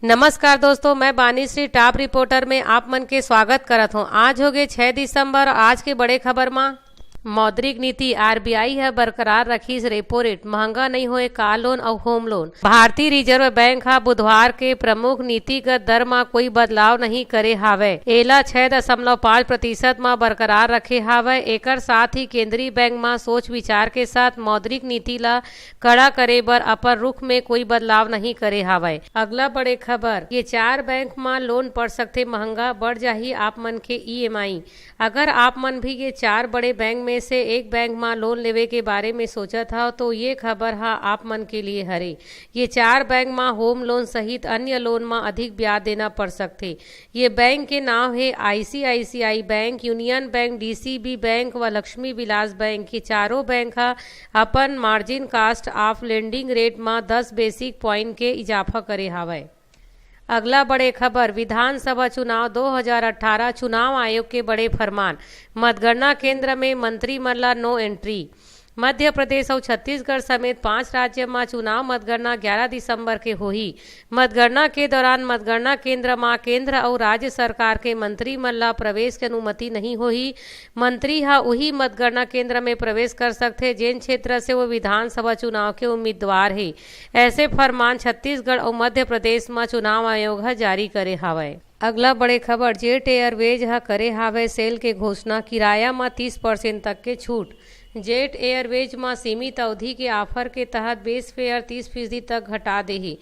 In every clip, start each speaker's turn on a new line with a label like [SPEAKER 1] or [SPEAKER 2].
[SPEAKER 1] नमस्कार दोस्तों, मैं बानीश्री टॉप रिपोर्टर में आप मन के स्वागत करत हूँ। आज हो गए 6 दिसंबर। आज के बड़े खबर में मौद्रिक नीति आरबीआई है बरकरार रखी रेपो रेट, महंगा नहीं होए कार लोन और होम लोन। भारतीय रिजर्व बैंक हा बुधवार के प्रमुख नीतिगत दर में कोई बदलाव नहीं करे हावे। एला 6.5% में बरकरार रखे हावे। एकर साथ ही केंद्रीय बैंक में सोच विचार के साथ मौद्रिक नीति ला कड़ा करे बर अपन रुख में कोई बदलाव नहीं करे हावे। अगला बड़े खबर, ये 4 बैंक में लोन पड़ सकते महंगा, बढ़ जाही आप मन के ईएमआई। अगर आप मन भी ये 4 बड़े बैंक में से एक बैंक में लोन लेवे के बारे में सोचा था तो ये खबर हा आप मन के लिए हरे। ये 4 बैंक में होम लोन सहित अन्य लोन में अधिक ब्याज देना पड़ सकते। ये बैंक के नाम है ICICI bank, union bank, DCB bank व लक्ष्मी विलास बैंक। ये चारों बैंक हा अपन margin cost of lending rate में 10 बेसिक पॉइंट के इजाफा करे हावे। अगला बड़े खबर, विधानसभा चुनाव 2018 चुनाव आयोग के बड़े फरमान। मतगणना केंद्र में मंत्रिमंडल ला नो एंट्री। मध्य प्रदेश और छत्तीसगढ़ समेत 5 राज्य में चुनाव मतगणना 11 दिसंबर के होही। मतगणना के दौरान मतगणना केंद्र में केंद्र और राज्य सरकार के मंत्रिमंडल ला प्रवेश की अनुमति नहीं होही। मंत्री हा वही मतगणना केंद्र में प्रवेश कर सकते जिन क्षेत्र से वो विधानसभा चुनाव के उम्मीदवार है। ऐसे फरमान छत्तीसगढ़ और मध्य प्रदेश में चुनाव आयोग हा जारी करे हावे। अगला बड़े खबर, जेट एयरवेज हा करे हावे सेल के घोषणा। किराया में 30% तक के छूट। जेट एयरवेज में सीमित अवधि के ऑफर के तहत बेस फेयर 30% तक घटा देही।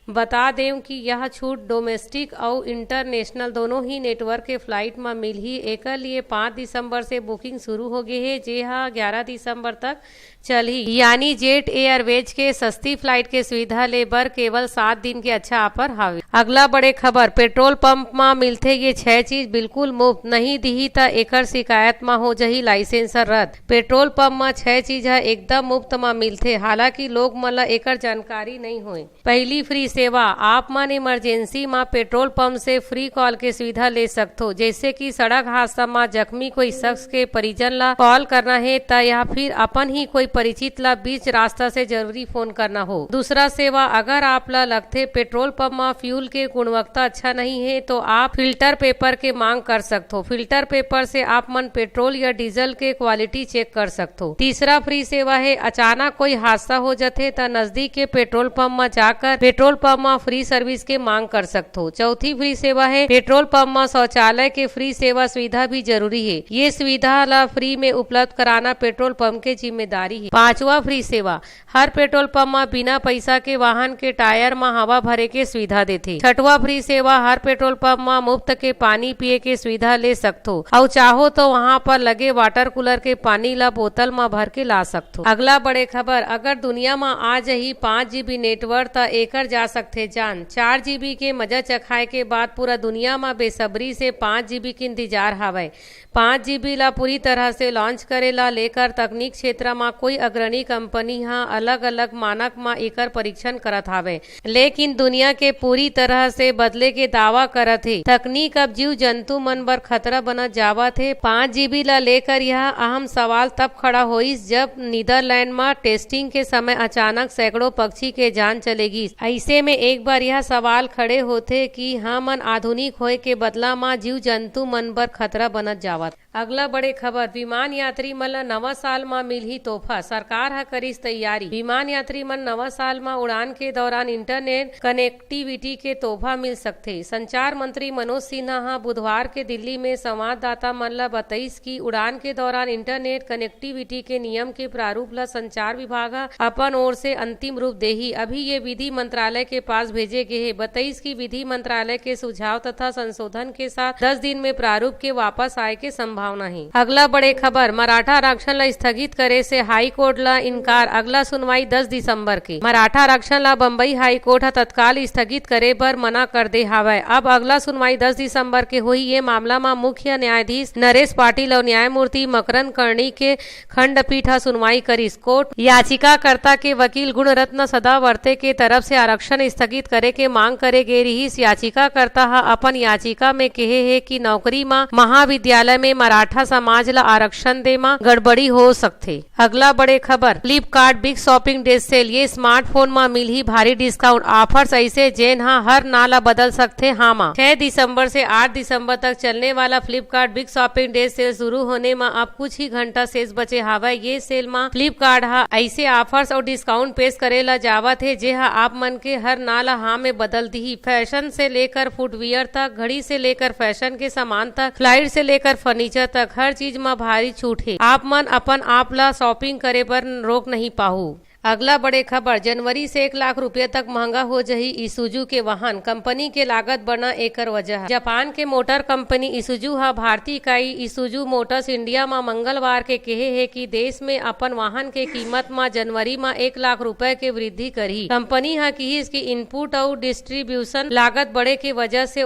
[SPEAKER 1] बता दें कि यह छूट डोमेस्टिक और इंटरनेशनल दोनों ही नेटवर्क के फ्लाइट में मिली। एक लिए 5 दिसंबर से बुकिंग शुरू हो गई है, जे हा 11 दिसंबर तक चली। यानी जेट एयरवेज के सस्ती फ्लाइट के सुविधा ले बर केवल 7 दिन के अच्छा ऑफर हावे। अगला बड़े खबर, पेट्रोल पंप में मिलते ये 6 चीज बिल्कुल मुफ्त, नहीं दिही त एकर शिकायत में हो जही लाइसेंस रद्द। पेट्रोल पंप में 6 चीज है एकदम मुफ्त में मिलते, हालांकि लोग मन एकर जानकारी नहीं होए। पहली फ्री सेवा, आप मन इमरजेंसी में पेट्रोल पंप से फ्री कॉल के सुविधा ले सकते, जैसे कि सड़क हादसा में जख्मी कोई शख्स के परिजन ला कॉल करना है त या फिर अपन ही कोई परिचित ला बीच रास्ता से जरूरी फोन करना हो। दूसरा सेवा, अगर आप ला लगते पेट्रोल पंप में फ्यूल के गुणवत्ता अच्छा नहीं है तो आप फिल्टर पेपर के मांग कर सकते हो। फिल्टर पेपर से आप मन पेट्रोल या डीजल के क्वालिटी चेक कर सकते हो। तीसरा फ्री सेवा है, अचानक कोई हादसा हो जाते त नजदीक के पेट्रोल पंप में जाकर पेट्रोल पंप में फ्री सर्विस के मांग कर सकते हो। चौथी फ्री सेवा है, पेट्रोल पंप में शौचालय के फ्री सेवा सुविधा भी जरूरी है। ये सुविधा ला फ्री में उपलब्ध कराना पेट्रोल पंप के जिम्मेदारी है। पांचवा फ्री सेवा, हर पेट्रोल पंप में बिना पैसा के वाहन के टायर में हवा भरे के सुविधा देते। छठवा फ्री सेवा, हर पेट्रोल पंप में मुफ्त के पानी पिए के सुविधा ले सकते हो और चाहो तो वहाँ पर लगे वाटर कूलर के पानी ला बोतल में भर के ला सकते हो। अगला बड़े खबर, अगर दुनिया में आ जही 5 GB नेटवर्क त एकर जा सकते जान। 4 GB के मजा चखाए के बाद पूरा दुनिया में बेसब्री से 5 GB के इंतजार हावे। 5 GB ला पूरी तरह से लॉन्च करे ला लेकर तकनीक क्षेत्र में कोई अग्रणी कंपनी हा अलग अलग मानक में एकर परीक्षण करत हावे, लेकिन दुनिया के पूरी तरह से बदले के दावा करत है। तकनीक अब जीव जंतु मन बर खतरा बनत जावत है। 5 GB ला लेकर यह अहम सवाल तब खड़ा होइस जब नीदरलैंड में टेस्टिंग के समय अचानक सैकड़ों पक्षी के जान चलेगी। ऐसे में एक बार यह सवाल खड़े होते कि हमन आधुनिक होए के बदला में जीव जंतु मन बर खतरा बनत जावत। अगला बड़े खबर, विमान यात्री मन ला नवा साल में मिलही तोहफा, सरकार हा करिस तैयारी। विमान यात्री मन नवा साल में उड़ान के दौरान इंटरनेट कनेक्टिविटी के तोहफा मिल सकते। संचार मंत्री मनोज सिन्हा हा बुधवार के दिल्ली में संवाददाता मन ला बताइस कि उड़ान के दौरान इंटरनेट कनेक्टिविटी के नियम के प्रारूप ला संचार विभाग अपन ओर से अंतिम रूप देही। अभी ये विधि मंत्रालय के पास भेजे गए है। बताइस कि विधि मंत्रालय के सुझाव तथा संशोधन के साथ 10 दिन में प्रारूप के वापस आए के संभावना है। अगला बड़े खबर, मराठा आरक्षण ला स्थगित करे से हाई कोर्ट ला इनकार। अगला सुनवाई 10 दिसंबर की। मराठा आरक्षण ला बम्बई हाई कोर्ट हा तत्काल स्थगित करे पर मना कर दे हावे। अब अगला सुनवाई 10 दिसंबर के हुई। ये मामला में मुख्य न्यायाधीश नरेश पाटिल और न्यायमूर्ति मकरंद कर्णी के खंडपीठ हा सुनवाई करिस। कोर्ट याचिकाकर्ता के वकील गुणरत्न सदावर्ते के तरफ से आरक्षण स्थगित करे के मांग करे गे रही। याचिकाकर्ता हा अपन याचिका में कहे है कि नौकरी में महाविद्यालय में मराठा समाज ला आरक्षण दे मा गड़बड़ी हो सकथे। अगला बड़े खबर, Flipkart big shopping day sale, ये स्मार्टफोन मा मिलही भारी डिस्काउंट ऑफर्स ऐसे जेन हर नाला बदल सकथे। हाँ मा 6 दिसंबर से 8 दिसंबर तक चलने वाला Flipkart big shopping day sale शुरू होने में अब कुछ ही घंटा शेष बचे हवा। ये सेल में फ्लिपकार्ट ऐसे ऑफर्स और डिस्काउंट पेश करेला जावत है जे आप मन के हर नाला हाँ में बदल दी। फैशन से लेकर फुटवियर तक, घड़ी से लेकर फैशन के सामान तक, फ्लाइट से लेकर फर्नीचर तक, हर चीज में भारी छूट है। आप मन अपन आप ला शॉपिंग करे पर रोक नहीं पाहू। अगला बड़े खबर, जनवरी से 1 लाख रुपए तक महंगा हो जही इसुजू के वाहन, कंपनी के लागत बढ़ना एकर वजह। जापान के मोटर कंपनी इसुजू भारतीय इकाई इसुजू मोटर्स इंडिया में मंगलवार के कहे है कि देश में अपन वाहन के कीमत में जनवरी में 1 लाख रुपए के वृद्धि करी। कंपनी की इसकी इनपुट और डिस्ट्रीब्यूशन लागत बढ़े के वजह से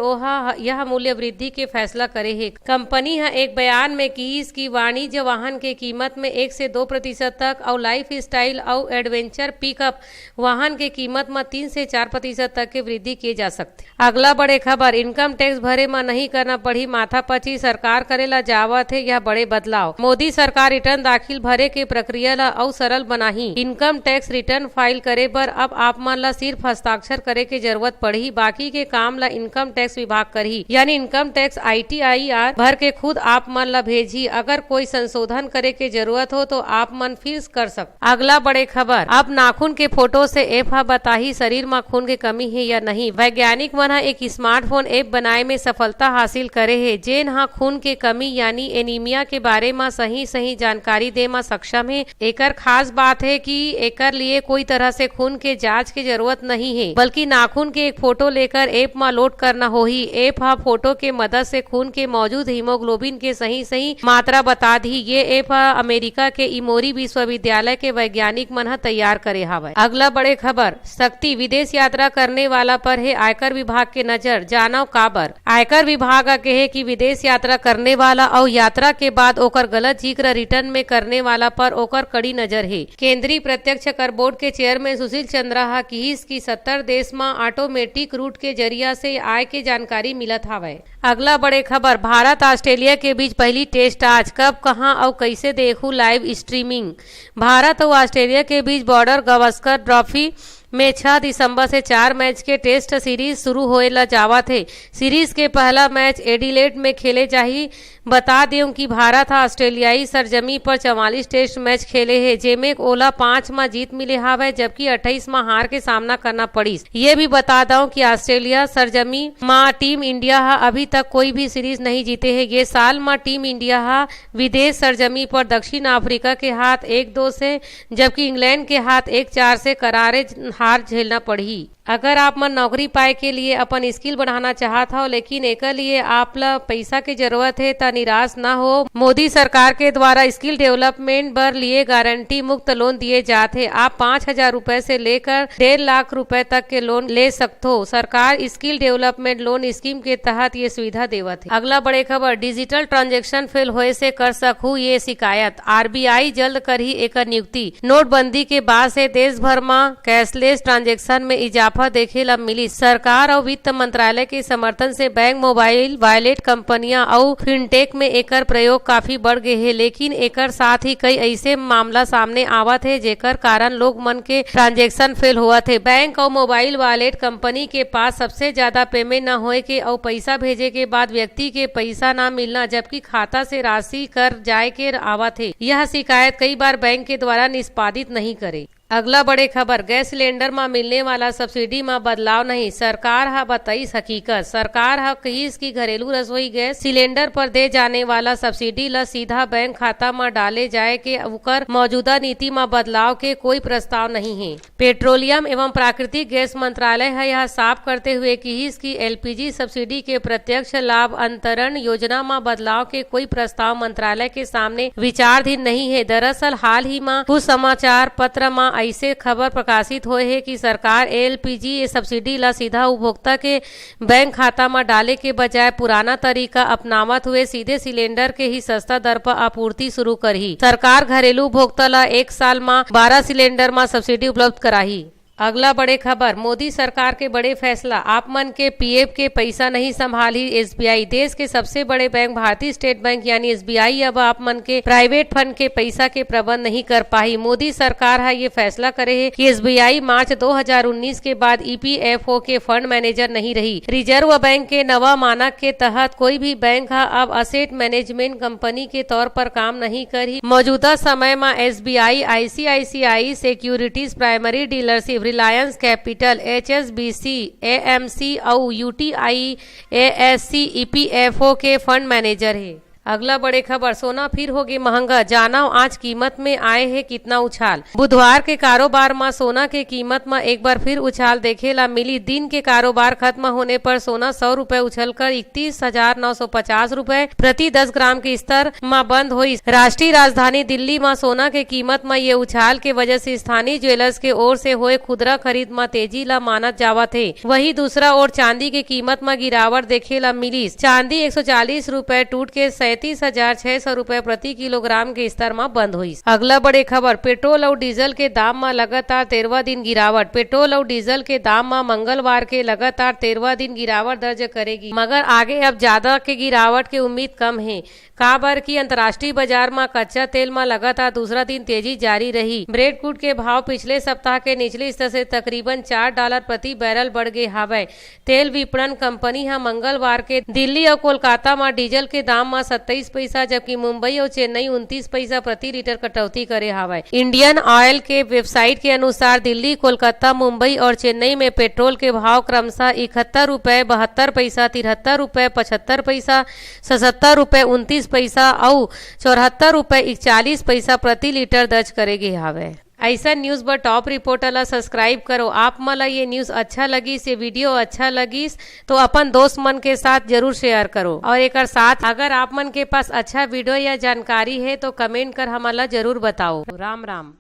[SPEAKER 1] यह मूल्य वृद्धि के फैसला करे है। कंपनी एक बयान में की इसकी वाणिज्य वाहन के कीमत में 1 से 2% तक और लाइफ स्टाइल और एडवेंचर पिकअप वाहन के कीमत में 3 से 4% तक के वृद्धि किए जा सकते। अगला बड़े खबर, इनकम टैक्स भरे में नहीं करना पड़ी माथापच्ची, सरकार करेला जावत है यह बड़े बदलाव। मोदी सरकार रिटर्न दाखिल भरे के प्रक्रिया ला और सरल बनाही। इनकम टैक्स रिटर्न फाइल करे पर अब आप मन ला सिर्फ हस्ताक्षर करे के जरूरत पड़ी, बाकी के काम ला इनकम टैक्स विभाग करही, यानी इनकम टैक्स ITIR भर के खुद आप मन ला भेजी। अगर कोई संशोधन करे के जरूरत हो तो आप मन फिर कर सकते। अगला बड़े खबर, अब नाखून के फोटो से ऐप बताही शरीर में खून की कमी है या नहीं। वैज्ञानिक मन एक स्मार्टफोन ऐप बनाए में सफलता हासिल करे है जेन खून के कमी यानी एनीमिया के बारे में सही जानकारी दे में सक्षम है। एकर खास बात है कि एकर लिए कोई तरह से खून के जांच की जरूरत नहीं है, बल्कि नाखून के एक फोटो लेकर ऐप में लोड करना हो ही। ऐप फोटो के मदद से खून के मौजूद हीमोग्लोबिन के सही मात्रा बता दी। ये ऐप अमेरिका के इमोरी विश्वविद्यालय के वैज्ञानिक मन तैयार करे हवे। अगला बड़े खबर, सख्ती विदेश यात्रा करने वाला पर है आयकर विभाग के नजर, जानो काबर। आयकर विभाग कहे कि विदेश यात्रा करने वाला और यात्रा के बाद ओकर गलत जिक्र रिटर्न में करने वाला पर ओकर कड़ी नजर है। केंद्रीय प्रत्यक्ष कर बोर्ड के चेयरमैन सुशील चंद्रा की 70 देश में ऑटोमेटिक रूट के जरिया से आय के जानकारी मिलत हवे। अगला बड़े खबर, भारत ऑस्ट्रेलिया के बीच पहली टेस्ट आज, कब कहां और कैसे देखू लाइव स्ट्रीमिंग। भारत और ऑस्ट्रेलिया के बीच बॉर्डर गावस्कर ट्रॉफी में 6 दिसंबर से 4 मैच के टेस्ट सीरीज शुरू होएला जावत है। सीरीज के पहला मैच एडिलेड में खेले जाही। बता दें कि भारत ऑस्ट्रेलियाई सरजमी पर 44 टेस्ट मैच खेले है, जेमे ओला 5 में जीत मिले हवे जबकि 28 में हार के सामना करना पड़ी। ये भी बता दूं कि ऑस्ट्रेलिया सरजमी में टीम इंडिया अभी तक कोई भी सीरीज नहीं जीते है। ये साल में टीम इंडिया विदेश सरजमी पर दक्षिण अफ्रीका के हाथ 1-2 से जबकि इंग्लैंड के हाथ 1-4 से करारे हार झेलना पड़ी। अगर आप मन नौकरी पाए के लिए अपन स्किल बढ़ाना चाहत हो लेकिन एक लिए आप ला पैसा की जरूरत है तो निराश न हो। मोदी सरकार के द्वारा स्किल डेवलपमेंट पर लिए गारंटी मुक्त लोन दिए जाते। आप 5,000 रुपए से लेकर 1.5 लाख रुपए तक के लोन ले सकते हो। सरकार स्किल डेवलपमेंट लोन स्कीम के तहत ये सुविधा देवत है। अगला बड़े खबर, डिजिटल ट्रांजेक्शन फेल होए से कर सकूं ये शिकायत, RBI जल्द कर ही एक नियुक्ति। नोटबंदी के बाद से देश भर में कैशलेस ट्रांजेक्शन में इजाफा देखेला मिली। सरकार और वित्त मंत्रालय के समर्थन से बैंक, मोबाइल वॉलेट कंपनियां और फिनटेक में एकर प्रयोग काफी बढ़ गए है, लेकिन एकर साथ ही कई ऐसे मामला सामने आवत है जेकर कारण लोग मन के ट्रांजेक्शन फेल हुआ थे। बैंक और मोबाइल वॉलेट कंपनी के पास सबसे ज्यादा पेमेंट न होए के और पैसा भेजे के बाद व्यक्ति के पैसा न मिलना जबकि खाता से राशि कर जाए के आवत है। यह शिकायत कई बार बैंक के द्वारा निष्पादित नहीं करे। अगला बड़े खबर, गैस सिलेंडर में मिलने वाला सब्सिडी में बदलाव नहीं, सरकार बताई हकीकत। सरकार कही कि घरेलू रसोई गैस सिलेंडर पर दे जाने वाला सब्सिडी ला सीधा बैंक खाता में डाले जाए के उकर मौजूदा नीति में बदलाव के कोई प्रस्ताव नहीं है। पेट्रोलियम एवं प्राकृतिक गैस मंत्रालय है यह साफ करते हुए कही कि LPG सब्सिडी के प्रत्यक्ष लाभ अंतरण योजना में बदलाव के कोई प्रस्ताव मंत्रालय के सामने विचाराधीन नहीं है। दरअसल हाल ही में कुछ समाचार पत्र में ऐसे खबर प्रकाशित हुए है कि सरकार LPG सब्सिडी ला सीधा उपभोक्ता के बैंक खाता में डाले के बजाय पुराना तरीका अपनावत हुए सीधे सिलेंडर के ही सस्ता दर पर आपूर्ति शुरू करही। सरकार घरेलू उपभोक्ता ला 1 साल में 12 सिलेंडर में सब्सिडी उपलब्ध कराही। अगला बड़े खबर, मोदी सरकार के बड़े फैसला, आप मन के पीएफ के पैसा नहीं संभाली एसबीआई। देश के सबसे बड़े बैंक भारतीय स्टेट बैंक यानी एसबीआई अब आप मन के प्राइवेट फंड के पैसा के प्रबंध नहीं कर पाई। मोदी सरकार है ये फैसला करे है कि एसबीआई मार्च 2019 के बाद ईपीएफओ के फंड मैनेजर नहीं रही। रिजर्व बैंक के नवा मानक के तहत कोई भी बैंक अब असेट मैनेजमेंट कंपनी के तौर पर काम नहीं करी। मौजूदा समय में SBI, ICICI securities primary dealership, Reliance capital, HSBC, AMC और यूटीआई एएससी ईपीएफओ के फंड मैनेजर है। अगला बड़े खबर, सोना फिर होगी महंगा, जाना आज कीमत में आए है कितना उछाल। बुधवार के कारोबार में सोना के कीमत में एक बार फिर उछाल देखेला मिली। दिन के कारोबार खत्म होने पर सोना 100 रुपए उछलकर 31,950 रुपए प्रति 10 ग्राम के स्तर में बंद हुई। राष्ट्रीय राजधानी दिल्ली में सोना के कीमत में ये उछाल के वजह से स्थानीय ज्वेलर्स के ओर से हुए खुदरा खरीद में तेजी ला मानत जावत है। वही दूसरा ओर चांदी के कीमत में गिरावट देखेला मिली। चांदी 140 रुपए टूट के 37,600 रुपए प्रति किलोग्राम के स्तर में बंद हुई। अगला बड़े खबर, पेट्रोल और डीजल के दाम में लगातार 13वां दिन गिरावट। पेट्रोल और डीजल के दाम में मंगलवार के लगातार 13वां दिन गिरावट दर्ज करेगी, मगर आगे अब ज्यादा के गिरावट की उम्मीद कम है। काबर की अंतर्राष्ट्रीय बाजार में कच्चा तेल में लगातार दूसरा दिन तेजी जारी रही। ब्रेड क्रूड के भाव पिछले सप्ताह के निचले स्तर से तकरीबन $4 प्रति बैरल बढ़ गए हवे। तेल विपणन कंपनी मंगलवार के दिल्ली और कोलकाता में डीजल के दाम में 27 पैसा जबकि मुंबई और चेन्नई 29 पैसा प्रति लीटर कटौती करे हवा। इंडियन ऑयल के वेबसाइट के अनुसार दिल्ली, कोलकाता, मुंबई और चेन्नई में पेट्रोल के भाव क्रमशः 71 रुपए 72 पैसा, 73 रुपए 75 पैसा, 77 रुपए 29 पैसा और 74 रुपए 41 पैसा प्रति लीटर दर्ज करेगी हवे। ऐसा न्यूज पर टॉप रिपोर्टर ला सब्सक्राइब करो। आप मला ये न्यूज अच्छा लगी, ये वीडियो अच्छा लगी तो अपन दोस्त मन के साथ जरूर शेयर करो। और एक साथ अगर आप मन के पास अच्छा वीडियो या जानकारी है तो कमेंट कर हमला जरूर बताओ। राम राम।